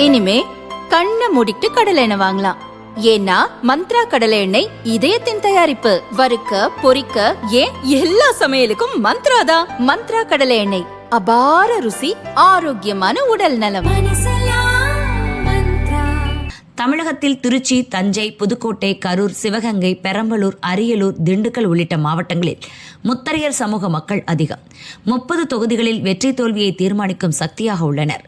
இனிமே கண்ணை மூடிட்டு கடலை எண்ணெய் வாங்கலாம். ஏன்னா மந்த்ரா கடலை எண்ணெய் இதயத்தின் தயாரிப்பு. வறுக்க பொரிக்க ஏன் எல்லா சமையலுக்கும் மந்த்ரா தான். மந்த்ரா கடலை எண்ணெய், அபார ருசி, ஆரோக்கியமான உடல் நலம். தமிழகத்தில் திருச்சி, தஞ்சை, புதுக்கோட்டை, கரூர், சிவகங்கை, பெரம்பலூர், அரியலூர், திண்டுக்கல் உள்ளிட்ட மாவட்டங்களில் முத்தரையர் சமூக மக்கள் அதிகம். 30 தொகுதிகளில் வெற்றி தோல்வியை தீர்மானிக்கும் சக்தியாக உள்ளனர்.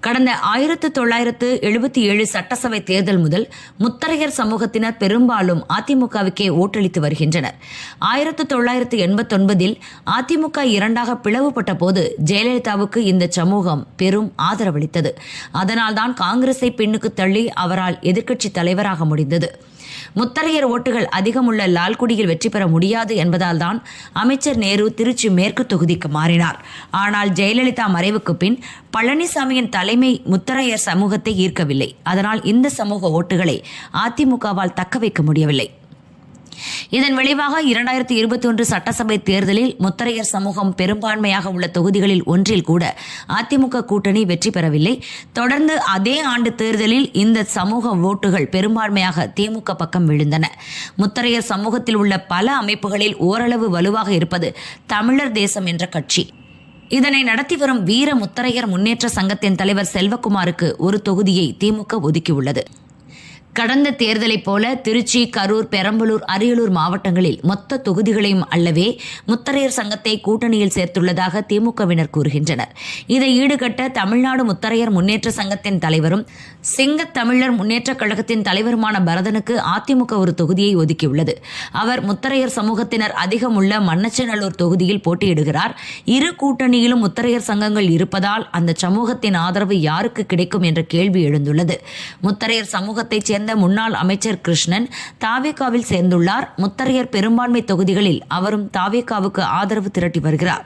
கடந்த 1977 சட்டசபை தேர்தல் முதல் முத்தரையர் சமூகத்தினர் பெரும்பாலும் அதிமுகவுக்கே ஓட்டளித்து வருகின்றனர். 1989 அதிமுக இரண்டாக பிளவுபட்ட போது ஜெயலலிதாவுக்கு இந்த சமூகம் பெரும் ஆதரவளித்தது. அதனால்தான் காங்கிரஸை பின்னுக்கு தள்ளி அவரால் எதிர்க்கட்சி தலைவராக முடிந்தது. முத்தரையர் ஓட்டுகள் அதிகமுள்ள லால்குடியில் வெற்றி பெற முடியாது என்பதால் தான் அமைச்சர் நேரு திருச்சி மேற்கு தொகுதிக்கு மாறினார். ஆனால் ஜெயலலிதா மறைவுக்கு பின் பழனிசாமியின் தலைமை முத்தரையர் சமூகத்தை ஈர்க்கவில்லை. அதனால் இந்த சமூக ஓட்டுகளை அதிமுகவால் தக்க வைக்க முடியவில்லை. இதன் விளைவாக 2021 சட்டசபை தேர்தலில் முத்தரையர் சமூகம் பெரும்பான்மையாக உள்ள தொகுதிகளில் ஒன்றில் கூட அதிமுக கூட்டணி வெற்றி பெறவில்லை. தொடர்ந்து அதே ஆண்டு தேர்தலில் இந்த சமூக ஓட்டுகள் பெரும்பான்மையாக திமுக பக்கம் விழுந்தன. முத்தரையர் சமூகத்தில் உள்ள பல அமைப்புகளில் ஓரளவு வலுவாக இருப்பது தமிழர் தேசம் என்ற கட்சி. இதனை நடத்தி வரும் வீர முத்தரையர் முன்னேற்ற சங்கத்தின் தலைவர் செல்வகுமாருக்கு ஒரு தொகுதியை திமுக ஒதுக்கியுள்ளது. கடந்த தேர்தலைப் போல திருச்சி, கரூர், பெரம்பலூர், அரியலூர் மாவட்டங்களில் மொத்த தொகுதிகளையும் அல்லவே முத்தரையர் சங்கத்தை கூட்டணியில் சேர்த்துள்ளதாக திமுகவினர் கூறுகின்றனர். இதை ஈடுகட்ட தமிழ்நாடு முத்தரையர் முன்னேற்ற சங்கத்தின் தலைவரும் சிங்கத் தமிழர் முன்னேற்றக் கழகத்தின் தலைவருமான பரதனுக்கு அதிமுக ஒரு தொகுதியை ஒதுக்கியுள்ளது. அவர் முத்தரையர் சமூகத்தினர் அதிகம் உள்ள மண்ணச்சநல்லூர் தொகுதியில் போட்டியிடுகிறார். இரு கூட்டணியிலும் முத்தரையர் சங்கங்கள் இருப்பதால் அந்த சமூகத்தின் ஆதரவு யாருக்கு கிடைக்கும் என்ற கேள்வி எழுந்துள்ளது. முத்தரையர் சமூகத்தைச் சேர்ந்த முன்னாள் அமைச்சர் கிருஷ்ணன் தாவேகாவில் சேர்ந்துள்ளார். முத்தரையர் பெரும்பான்மை தொகுதிகளில் அவரும் தாவேகாவுக்கு ஆதரவு திரட்டி வருகிறார்.